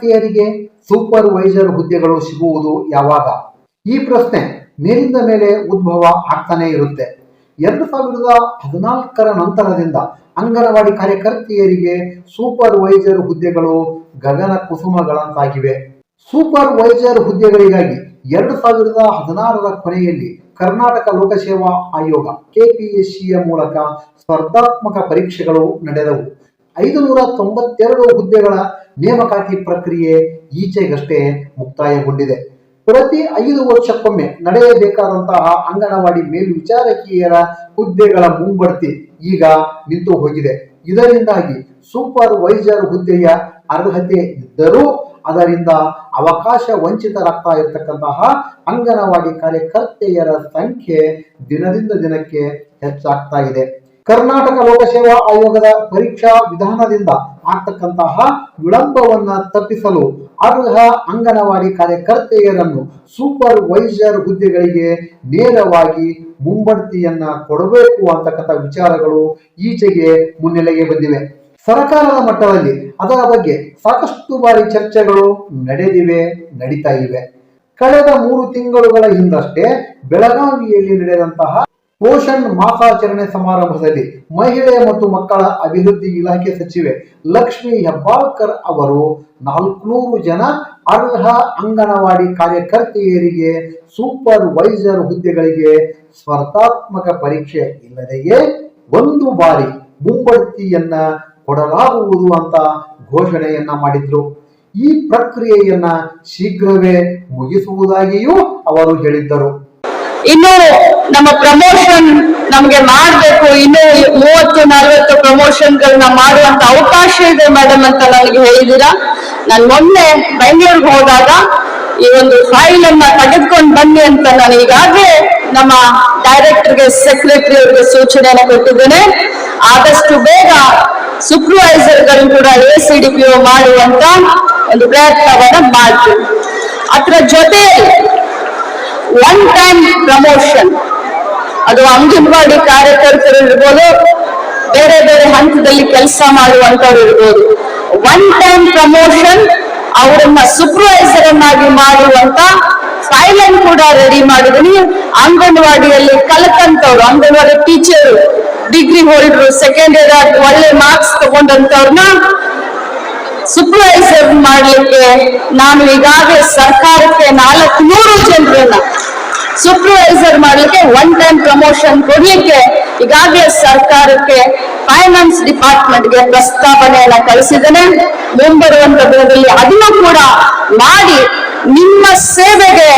ಕಾರ್ಯಕರ್ತೆಯರಿಗೆ ಸೂಪರ್ವೈಸರ್ ಹುದ್ದೆಗಳು ಸಿಗುವುದು ಯಾವಾಗ? ಈ ಪ್ರಶ್ನೆ ಮೇಲಿಂದ ಮೇಲೆ ಉದ್ಭವ ಆಗ್ತಾನೆ ಇರುತ್ತೆ. 2014ರ ನಂತರದಿಂದ ಅಂಗನವಾಡಿ ಕಾರ್ಯಕರ್ತೆಯರಿಗೆ ಸೂಪರ್ವೈಸರ್ ಹುದ್ದೆಗಳು ಗಗನ ಕುಸುಮಗಳಂತಾಗಿವೆ. ಸೂಪರ್ವೈಸರ್ ಹುದ್ದೆಗಳಿಗಾಗಿ 2016ರ ಕೊನೆಯಲ್ಲಿ ಕರ್ನಾಟಕ ಲೋಕಸೇವಾ ಆಯೋಗ ಕೆಪಿಎಸ್ಸಿಯ ಮೂಲಕ ಸ್ಪರ್ಧಾತ್ಮಕ ಪರೀಕ್ಷೆಗಳು ನಡೆದವು. 592 ಹುದ್ದೆಗಳ ನೇಮಕಾತಿ ಪ್ರಕ್ರಿಯೆ ಈಚೆಗಷ್ಟೇ ಮುಕ್ತಾಯಗೊಂಡಿದೆ. ಪ್ರತಿ 5 ವರ್ಷಕ್ಕೊಮ್ಮೆ ನಡೆಯಬೇಕಾದಂತಹ ಅಂಗನವಾಡಿ ಮೇಲ್ವಿಚಾರಕಿಯರ ಹುದ್ದೆಗಳ ಮುಂಬಡ್ತಿ ಈಗ ನಿಂತು ಹೋಗಿದೆ. ಇದರಿಂದಾಗಿ ಸೂಪರ್ವೈಸರ್ ಹುದ್ದೆಯ ಅರ್ಹತೆ ಇದ್ದರೂ ಅದರಿಂದ ಅವಕಾಶ ವಂಚಿತರಾಗ್ತಾ ಇರತಕ್ಕಂತಹ ಅಂಗನವಾಡಿ ಕಾರ್ಯಕರ್ತೆಯರ ಸಂಖ್ಯೆ ದಿನದಿಂದ ದಿನಕ್ಕೆ ಹೆಚ್ಚಾಗ್ತಾ ಇದೆ. ಕರ್ನಾಟಕ ಲೋಕಸೇವಾ ಆಯೋಗದ ಪರೀಕ್ಷಾ ವಿಧಾನದಿಂದ ಆಗ್ತಕ್ಕಂತಹ ವಿಳಂಬವನ್ನ ತಪ್ಪಿಸಲು ಅರ್ಹ ಅಂಗನವಾಡಿ ಕಾರ್ಯಕರ್ತೆಯರನ್ನು ಸೂಪರ್ವೈಸರ್ ಹುದ್ದೆಗಳಿಗೆ ನೇರವಾಗಿ ಮುಂಬಡ್ತಿಯನ್ನ ಕೊಡಬೇಕು ಅಂತಕ್ಕಂಥ ವಿಚಾರಗಳು ಈಚೆಗೆ ಮುನ್ನೆಲೆಗೆ ಬಂದಿವೆ. ಸರ್ಕಾರದ ಮಟ್ಟದಲ್ಲಿ ಅದರ ಬಗ್ಗೆ ಸಾಕಷ್ಟು ಬಾರಿ ಚರ್ಚೆಗಳು ನಡೀತಾ ಇವೆ. ಕಳೆದ 3 ತಿಂಗಳುಗಳ ಹಿಂದಷ್ಟೇ ಬೆಳಗಾವಿಯಲ್ಲಿ ನಡೆದಂತಹ ಪೋಷಣ್ ಮಾಸಾಚರಣೆ ಸಮಾರಂಭದಲ್ಲಿ ಮಹಿಳೆ ಮತ್ತು ಮಕ್ಕಳ ಅಭಿವೃದ್ಧಿ ಇಲಾಖೆ ಸಚಿವೆ ಲಕ್ಷ್ಮೀ ಹೆಬ್ಬಾಳ್ಕರ್ ಅವರು 400 ಜನ ಅರ್ಹ ಅಂಗನವಾಡಿ ಕಾರ್ಯಕರ್ತೆಯರಿಗೆ ಸೂಪರ್ವೈಸರ್ ಹುದ್ದೆಗಳಿಗೆ ಸ್ಪರ್ಧಾತ್ಮಕ ಪರೀಕ್ಷೆ ಇಲ್ಲದೆಯೇ 1 ಬಾರಿ ಮುಂಬಡ್ತಿಯನ್ನ ಕೊಡಲಾಗುವುದು ಅಂತ ಘೋಷಣೆಯನ್ನ ಮಾಡಿದ್ರು. ಈ ಪ್ರಕ್ರಿಯೆಯನ್ನ ಶೀಘ್ರವೇ ಮುಗಿಸುವುದಾಗಿಯೂ ಅವರು ಹೇಳಿದ್ದರು. ಇನ್ನು ನಮ್ಮ ಪ್ರಮೋಷನ್ ನಮ್ಗೆ ಮಾಡ್ಬೇಕು, ಇನ್ನು 30-40 ಪ್ರಮೋಷನ್ಗಳನ್ನ ಮಾಡುವಂತ ಅವಕಾಶ ಇದೆ ಮೇಡಮ್ ಅಂತ ನನಗೆ ಹೇಳಿದ್ದೀರಾ. ನಾನು ಮೊನ್ನೆ ಬೆಂಗಳೂರಿಗೆ ಹೋದಾಗ ಈ ಒಂದು ಫೈಲ್ ಅನ್ನ ತೆಗೆದುಕೊಂಡು ಬನ್ನಿ ಅಂತ ನಾನು ಈಗಾಗಲೇ ನಮ್ಮ ಡೈರೆಕ್ಟರ್ಗೆ, ಸೆಕ್ರೆಟರಿ ಅವರಿಗೆ ಸೂಚನೆಯನ್ನು ಕೊಟ್ಟಿದ್ದೇನೆ. ಆದಷ್ಟು ಬೇಗ ಸೂಪರ್ವೈಸರ್ಗಳು ಕೂಡ ACDPO ಮಾಡುವಂತ ಒಂದು ಪ್ರಯತ್ನವನ್ನ ಮಾಡ್ತೀವಿ. ಅದರ ಜೊತೆ ಒನ್ ಟೈಮ್ ಪ್ರಮೋಷನ್, ಅದು ಅಂಗನವಾಡಿ ಕಾರ್ಯಕರ್ತರು ಇರ್ಬೋದು, ಬೇರೆ ಬೇರೆ ಹಂತದಲ್ಲಿ ಕೆಲಸ ಮಾಡುವಂತವ್ರು ಇರ್ಬೋದು. ಒನ್ ಟೈಮ್ ಪ್ರಮೋಷನ್ ಅವರನ್ನ ಸೂಪರ್ವೈಸರ್ ಅನ್ನಾಗಿ ಮಾಡುವಂತ ಫೈಲ್ ಅನ್ನು ಕೂಡ ರೆಡಿ ಮಾಡಿದೀನಿ. ಅಂಗನವಾಡಿಯಲ್ಲಿ ಕಲಿತಂತವ್ರು, anganwadi teacher, degree holder, second year ಒಳ್ಳೆ ಮಾರ್ಕ್ಸ್ ತಗೊಂಡಂತವ್ರನ್ನ ಸೂಪರ್ವೈಸರ್ ಮಾಡ್ಲಿಕ್ಕೆ ನಾನು ಈಗಾಗಲೇ ಸರ್ಕಾರಕ್ಕೆ 400 ಜನರನ್ನ ಸೂಪರ್ವೈಸರ್ ಮಾಡ್ಲಿಕ್ಕೆ ಒನ್ ಟೈಮ್ ಪ್ರಮೋಷನ್ ಕೊಡ್ಲಿಕ್ಕೆ ಈಗಾಗಲೇ ಸರ್ಕಾರಕ್ಕೆ ಫೈನಾನ್ಸ್ ಡಿಪಾರ್ಟ್ಮೆಂಟ್ಗೆ ಪ್ರಸ್ತಾವನೆಯನ್ನ ಕಳಿಸಿದ್ದೇನೆ. ಮುಂಬರುವಂತ ದಿನದಲ್ಲಿ ಅದನ್ನು ಕೂಡ ಮಾಡಿ ನಿಮ್ಮ ಸೇವೆಗೆ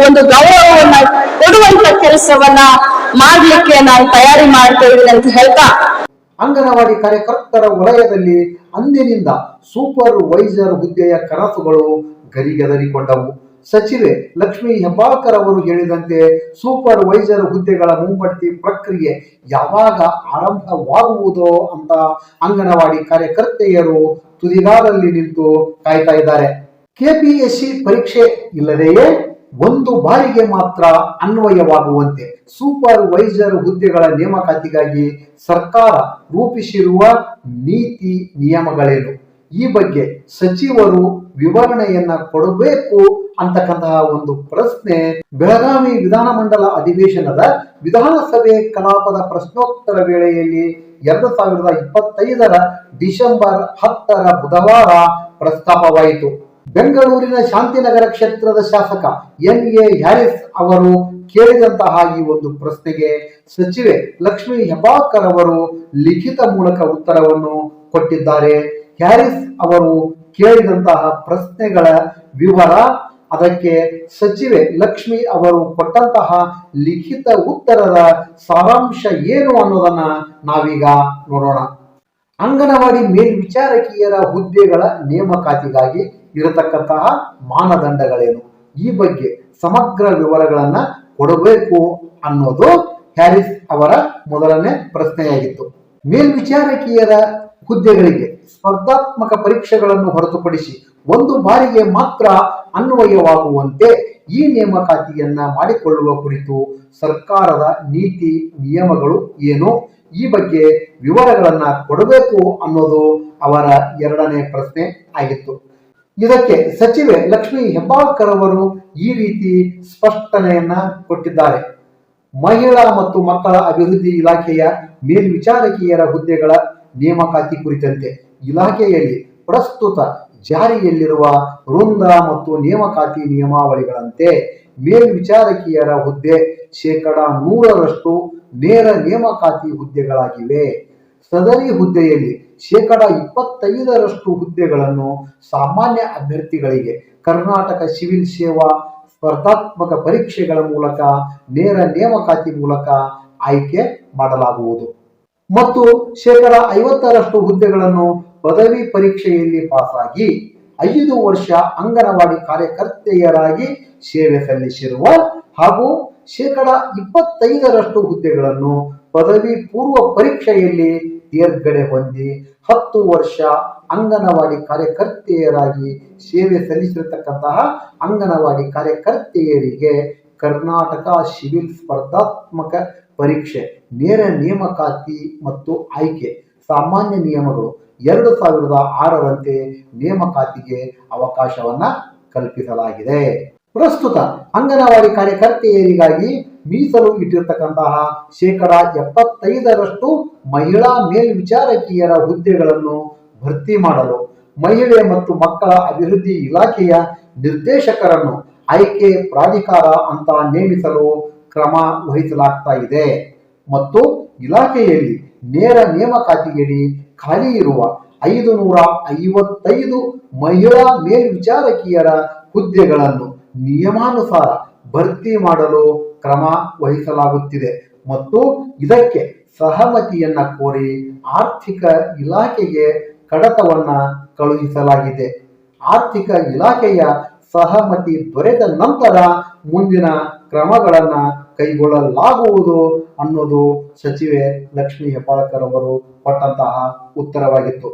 ಒಂದು ಗೌರವವನ್ನ ಕೊಡುವಂತ ಕೆಲಸವನ್ನ ಮಾಡ್ಲಿಕ್ಕೆ ನಾನು ತಯಾರಿ ಮಾಡ್ತಾ ಇದ್ದೀನಿ ಅಂತ ಹೇಳ್ತಾ, ಅಂಗನವಾಡಿ ಕಾರ್ಯಕರ್ತರ ವಲಯದಲ್ಲಿ ಅಂದಿನಿಂದ ಸೂಪರ್ವೈಸರ್ ಹುದ್ದೆಯ ಕನಸುಗಳು ಗರಿಗೆದರಿಕೊಂಡವು. ಸಚಿವೆ ಲಕ್ಷ್ಮೀ ಹೆಬ್ಬಾಳ್ಕರ್ ಅವರು ಹೇಳಿದಂತೆ ಸೂಪರ್ವೈಸರ್ ಹುದ್ದೆಗಳ ಮುಂಬಡ್ತಿ ಪ್ರಕ್ರಿಯೆ ಯಾವಾಗ ಆರಂಭವಾಗುವುದೋ ಅಂತ ಅಂಗನವಾಡಿ ಕಾರ್ಯಕರ್ತೆಯರು ತುದಿಗಾಲಲ್ಲಿ ನಿಂತು ಕಾಯ್ತಾ ಇದ್ದಾರೆ. ಕೆಪಿಎಸ್ಸಿ ಪರೀಕ್ಷೆ ಇಲ್ಲದೆಯೇ 1 ಬಾರಿಗೆ ಮಾತ್ರ ಅನ್ವಯವಾಗುವಂತೆ ಸೂಪರ್ವೈಸರ್ ಹುದ್ದೆಗಳ ನೇಮಕಾತಿಗಾಗಿ ಸರ್ಕಾರ ರೂಪಿಸಿರುವ ನೀತಿ ನಿಯಮಗಳೇನು? ಈ ಬಗ್ಗೆ ಸಚಿವರು ವಿವರಣೆಯನ್ನ ಕೊಡಬೇಕು ಅಂತಕ್ಕಂತಹ ಒಂದು ಪ್ರಶ್ನೆ ಬೆಳಗಾವಿ ವಿಧಾನಮಂಡಲ ಅಧಿವೇಶನದ ವಿಧಾನಸಭೆ ಕಲಾಪದ ಪ್ರಶ್ನೋತ್ತರ ವೇಳೆಯಲ್ಲಿ 2025ರ ಡಿಸೆಂಬರ್ 10ರ ಬುಧವಾರ ಪ್ರಸ್ತಾಪವಾಯಿತು. ಬೆಂಗಳೂರಿನ ಶಾಂತಿನಗರ ಕ್ಷೇತ್ರದ ಶಾಸಕ NA ಹ್ಯಾರಿಸ್ ಅವರು ಕೇಳಿದಂತಹ ಈ ಒಂದು ಪ್ರಶ್ನೆಗೆ ಸಚಿವೆ ಲಕ್ಷ್ಮೀ ಹೆಬ್ಬಾಳ್ಕರ್ ಅವರು ಲಿಖಿತ ಮೂಲಕ ಉತ್ತರವನ್ನು ಕೊಟ್ಟಿದ್ದಾರೆ. ಹ್ಯಾರಿಸ್ ಅವರು ಕೇಳಿದಂತಹ ಪ್ರಶ್ನೆಗಳ ವಿವರ, ಅದಕ್ಕೆ ಸಚಿವೆ ಲಕ್ಷ್ಮಿ ಅವರು ಕೊಟ್ಟಂತಹ ಲಿಖಿತ ಉತ್ತರದ ಸಾರಾಂಶ ಏನು ಅನ್ನೋದನ್ನ ನಾವೀಗ ನೋಡೋಣ. ಅಂಗನವಾಡಿ ಮೇಲ್ವಿಚಾರಕಿಯರ ಹುದ್ದೆಗಳ ನೇಮಕಾತಿಗಾಗಿ ಇರತಕ್ಕಂತಹ ಮಾನದಂಡಗಳೇನು? ಈ ಬಗ್ಗೆ ಸಮಗ್ರ ವಿವರಗಳನ್ನ ಕೊಡಬೇಕು ಅನ್ನೋದು ಹ್ಯಾರಿಸ್ ಅವರ ಮೊದಲನೇ ಪ್ರಶ್ನೆಯಾಗಿತ್ತು. ಮೇಲ್ವಿಚಾರಕಿಯರ ಹುದ್ದೆಗಳಿಗೆ ಸ್ಪರ್ಧಾತ್ಮಕ ಪರೀಕ್ಷೆಗಳನ್ನು ಹೊರತುಪಡಿಸಿ 1 ಬಾರಿಗೆ ಮಾತ್ರ ಅನ್ವಯವಾಗುವಂತೆ ಈ ನೇಮಕಾತಿಯನ್ನ ಮಾಡಿಕೊಳ್ಳುವ ಕುರಿತು ಸರ್ಕಾರದ ನೀತಿ ನಿಯಮಗಳು ಏನು? ಈ ಬಗ್ಗೆ ವಿವರಗಳನ್ನ ಕೊಡಬೇಕು ಅನ್ನೋದು ಅವರ 2ನೇ ಪ್ರಶ್ನೆ ಆಗಿತ್ತು. ಇದಕ್ಕೆ ಸಚಿವೆ ಲಕ್ಷ್ಮೀ ಹೆಬ್ಬಾಳ್ಕರ್ ಅವರು ಈ ರೀತಿ ಸ್ಪಷ್ಟನೆಯನ್ನ ಕೊಟ್ಟಿದ್ದಾರೆ. ಮಹಿಳಾ ಮತ್ತು ಮಕ್ಕಳ ಅಭಿವೃದ್ಧಿ ಇಲಾಖೆಯ ಮೇಲ್ವಿಚಾರಕಿಯರ ಹುದ್ದೆಗಳ ನೇಮಕಾತಿ ಕುರಿತಂತೆ ಇಲಾಖೆಯಲ್ಲಿ ಪ್ರಸ್ತುತ ಜಾರಿಯಲ್ಲಿರುವ ವೃಂದ ಮತ್ತು ನೇಮಕಾತಿ ನಿಯಮಾವಳಿಗಳಂತೆ ಮೇಲ್ವಿಚಾರಕಿಯರ ಹುದ್ದೆ 100% ನೇರ ನೇಮಕಾತಿ ಹುದ್ದೆಗಳಾಗಿವೆ. ಸದರಿ ಹುದ್ದೆಯಲ್ಲಿ 25% ಹುದ್ದೆಗಳನ್ನು ಸಾಮಾನ್ಯ ಅಭ್ಯರ್ಥಿಗಳಿಗೆ ಕರ್ನಾಟಕ ಸಿವಿಲ್ ಸೇವಾ ಸ್ಪರ್ಧಾತ್ಮಕ ಪರೀಕ್ಷೆಗಳ ಮೂಲಕ ನೇರ ನೇಮಕಾತಿ ಮೂಲಕ ಆಯ್ಕೆ ಮಾಡಲಾಗುವುದು ಮತ್ತು 50% ಹುದ್ದೆಗಳನ್ನು ಪದವಿ ಪರೀಕ್ಷೆಯಲ್ಲಿ ಪಾಸಾಗಿ 5 ವರ್ಷ ಅಂಗನವಾಡಿ ಕಾರ್ಯಕರ್ತೆಯರಾಗಿ ಸೇವೆ ಸಲ್ಲಿಸಿರುವ ಹಾಗೂ 25% ಹುದ್ದೆಗಳನ್ನು ಪದವಿ ಪೂರ್ವ ಪರೀಕ್ಷೆಯಲ್ಲಿ ತೇರ್ಗಡೆ ಹೊಂದಿ 10 ವರ್ಷ ಅಂಗನವಾಡಿ ಕಾರ್ಯಕರ್ತೆಯರಾಗಿ ಸೇವೆ ಸಲ್ಲಿಸಿರತಕ್ಕಂತಹ ಅಂಗನವಾಡಿ ಕಾರ್ಯಕರ್ತೆಯರಿಗೆ ಕರ್ನಾಟಕ ಸಿವಿಲ್ ಸ್ಪರ್ಧಾತ್ಮಕ ಪರೀಕ್ಷೆ ನೇರ ನೇಮಕಾತಿ ಮತ್ತು ಆಯ್ಕೆ ಸಾಮಾನ್ಯ ನಿಯಮಗಳು 2006ರಂತೆ ನೇಮಕಾತಿಗೆ ಅವಕಾಶವನ್ನ ಕಲ್ಪಿಸಲಾಗಿದೆ. ಪ್ರಸ್ತುತ ಅಂಗನವಾಡಿ ಕಾರ್ಯಕರ್ತೆಯರಿಗಾಗಿ ಮೀಸಲು ಇಟ್ಟಿರತಕ್ಕಂತಹ 75% ಮಹಿಳಾ ಮೇಲ್ವಿಚಾರಕಿಯರ ಹುದ್ದೆಗಳನ್ನು ಭರ್ತಿ ಮಾಡಲು ಮಹಿಳೆ ಮತ್ತು ಮಕ್ಕಳ ಅಭಿವೃದ್ಧಿ ಇಲಾಖೆಯ ನಿರ್ದೇಶಕರನ್ನು ಆಯ್ಕೆ ಪ್ರಾಧಿಕಾರ ಅಂತ ನೇಮಿಸಲು ಕ್ರಮ ವಹಿಸಲಾಗ್ತಾ ಇದೆ ಮತ್ತು ಇಲಾಖೆಯಲ್ಲಿ ನೇರ ನೇಮಕಾತಿಯಡಿ ಖಾಲಿ ಇರುವ 555 ಮಹಿಳಾ ಮೇಲ್ವಿಚಾರಕಿಯರ ಹುದ್ದೆಗಳನ್ನು ನಿಯಮಾನುಸಾರ ಭರ್ತಿ ಮಾಡಲು ಕ್ರಮ ವಹಿಸಲಾಗುತ್ತಿದೆ ಮತ್ತು ಇದಕ್ಕೆ ಸಹಮತಿಯನ್ನ ಕೋರಿ ಆರ್ಥಿಕ ಇಲಾಖೆಗೆ ಕಡತವನ್ನ ಕಳುಹಿಸಲಾಗಿದೆ. ಆರ್ಥಿಕ ಇಲಾಖೆಯ ಸಹಮತಿ ದೊರೆತ ನಂತರ ಮುಂದಿನ ಕ್ರಮಗಳನ್ನ ಕೈಗೊಳ್ಳಲಾಗುವುದು ಅನ್ನೋದು ಸಚಿವೆ ಲಕ್ಷ್ಮೀ ಹೆಬ್ಬಾಳ್ಕರ್ ಅವರು ಕೊಟ್ಟಂತಹ ಉತ್ತರವಾಗಿತ್ತು.